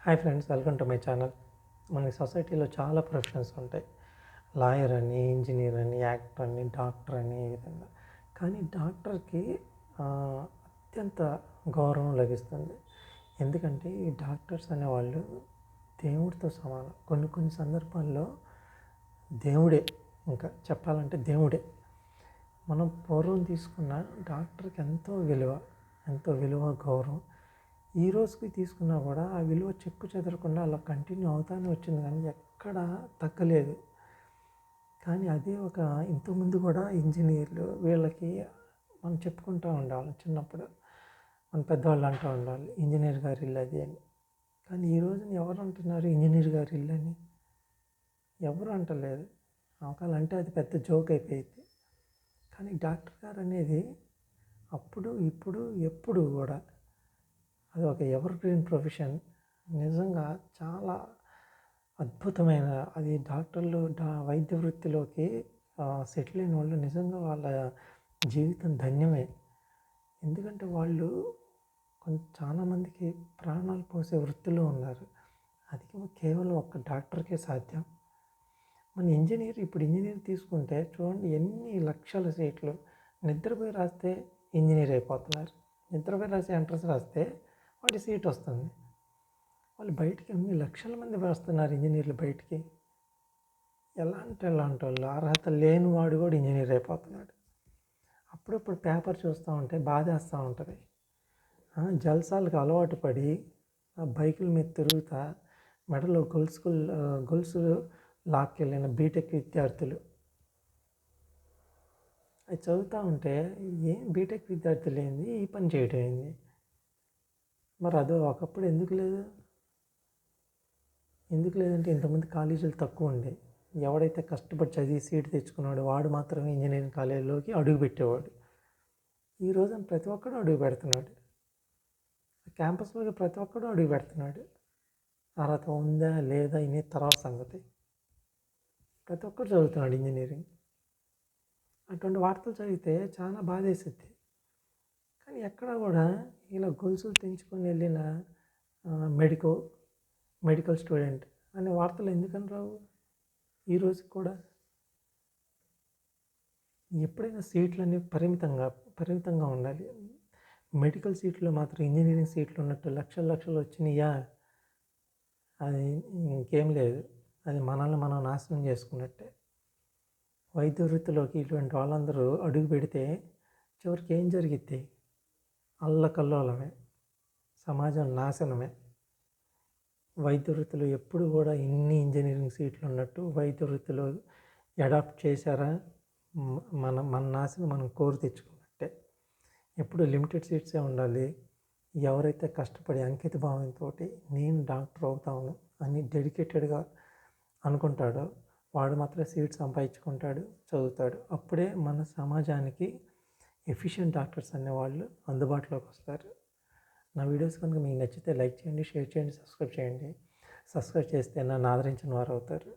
Hi friends, welcome to my channel. మన సొసైటీలో చాలా ప్రొఫెషన్స్ ఉంటాయి. లాయర్ అని, ఇంజనీర్ అని, యాక్టర్ అని, డాక్టర్ అని, ఈ విధంగా. కానీ డాక్టర్కి అత్యంత గౌరవం లభిస్తుంది. ఎందుకంటే ఈ డాక్టర్స్ అనేవాళ్ళు దేవుడితో సమానం. కొన్ని సందర్భాల్లో దేవుడే, ఇంకా చెప్పాలంటే దేవుడే. మనం పూర్వం తీసుకున్న డాక్టర్కి ఎంతో విలువ, గౌరవం. ఈ రోజుకి తీసుకున్నా కూడా ఆ విలువ చెక్కు చెదరకుండా అలా కంటిన్యూ అవుతానే వచ్చింది, కానీ ఎక్కడ తగ్గలేదు. కానీ అదే ఇంతకుముందు కూడా ఇంజనీర్లు వీళ్ళకి మనం చెప్పుకుంటూ ఉండేవాళ్ళం చిన్నప్పుడు. మన పెద్దవాళ్ళు అంటూ ఉండాలి ఇంజనీర్ గారి ఇల్లు అది అని. కానీ ఈ రోజున ఎవరు అంటున్నారు ఇంజనీర్ గారి ఇల్లు అని? ఎవరు అంటలేదు. ఒకవేళ అంటే అది పెద్ద జోక్ అయిపోయింది. కానీ డాక్టర్ గారు అనేది అప్పుడు, ఇప్పుడు, ఎప్పుడు కూడా అది ఒక ఎవర్ గ్రీన్ ప్రొఫెషన్. నిజంగా చాలా అద్భుతమైన అది. డాక్టర్లు వైద్య వృత్తిలోకి సెటిల్ అయిన వాళ్ళు నిజంగా వాళ్ళ జీవితం ధన్యమే. ఎందుకంటే వాళ్ళు చాలామందికి ప్రాణాలు పోసే వృత్తిలో ఉన్నారు. అది కేవలం ఒక్క డాక్టర్కే సాధ్యం. మన ఇప్పుడు ఇంజనీర్ తీసుకుంటే చూడండి, ఎన్ని లక్షల సీట్లు. నిద్రపోయి రాస్తే ఇంజనీర్ అయిపోతున్నారు. నిద్రపోయి రాసి ఎంట్రన్స్ రాస్తే వాడి సీట్ వస్తుంది. వాళ్ళు బయటికి ఎన్ని లక్షల మంది వస్తున్నారు ఇంజనీర్లు బయటికి. ఎలాంటి వాళ్ళు అర్హత లేని వాడు కూడా ఇంజనీర్ అయిపోతున్నాడు. అప్పుడప్పుడు పేపర్ చూస్తూ ఉంటే బాధేస్తూ ఉంటుంది. జల్సాలకు అలవాటు పడి బైకుల మీద తిరుగుతా మెడలో గొలుసులు లాక్కెళ్ళిన బీటెక్ విద్యార్థులు అది చదువుతూ ఉంటే ఏం బీటెక్ విద్యార్థులు ఏంది ఈ పని చేయడం ఏంది? మరి అది ఒకప్పుడు ఎందుకు లేదంటే ఇంతమంది కాలేజీలు తక్కువ ఉండే. ఎవడైతే కష్టపడి చదివి సీటు తెచ్చుకున్నాడో వాడు మాత్రమే ఇంజనీరింగ్ కాలేజీలోకి అడుగు పెట్టేవాడు. ఈ రోజున ప్రతి ఒక్కడు అడుగు పెడుతున్నాడు. క్యాంపస్లోకి ప్రతి ఒక్కడు అడుగు పెడుతున్నాడు. అర్హత ఉందా లేదా ఇనే తర్వాత సంగతి. ప్రతి ఒక్కరు చదువుతున్నాడు ఇంజనీరింగ్. అటువంటి వార్తలు చదివితే చాలా బాధేసిద్ది. కానీ ఎక్కడ కూడా ఇలా గొలుసులు తెంచుకొని వెళ్ళిన మెడికల్ స్టూడెంట్ అనే వార్తలు ఎందుకని రావు ఈ రోజుకి కూడా? ఎప్పుడైనా సీట్లన్నీ పరిమితంగా ఉండాలి. మెడికల్ సీట్లు మాత్రం ఇంజనీరింగ్ సీట్లు ఉన్నట్టు లక్షలు వచ్చినాయా? అది ఇంకేం లేదు. అది మనల్ని మనం నాశనం చేసుకున్నట్టే. వైద్య వృత్తిలోకి ఇటువంటి వాళ్ళందరూ అడుగు పెడితే చివరికి ఏం జరిగిద్ది? అల్లకల్లోలమే, సమాజం నాశనమే. వైద్య వృత్తిలో ఎప్పుడు కూడా ఇన్ని ఇంజనీరింగ్ సీట్లు ఉన్నట్టు వైద్య వృత్తిలో అడాప్ట్ చేశారా? మన నాశనం మనం కోరి తెచ్చుకున్నట్టే. ఎప్పుడు లిమిటెడ్ సీట్సే ఉండాలి. ఎవరైతే కష్టపడి అంకిత భావంతో నేను డాక్టర్ అవుతాను అని డెడికేటెడ్గా అనుకుంటాడో వాడు మాత్రం సీట్ సంపాదించుకుంటాడు, చదువుతాడు. అప్పుడే మన సమాజానికి ఎఫిషియెంట్ డాక్టర్స్ అనేవాళ్ళు అందుబాటులోకి వస్తారు. నా వీడియోస్ కనుక మీకు నచ్చితే లైక్ చేయండి, షేర్ చేయండి, సబ్స్క్రైబ్ చేయండి. సబ్స్క్రైబ్ చేస్తే నన్ను ఆదరించిన వారు అవుతారు.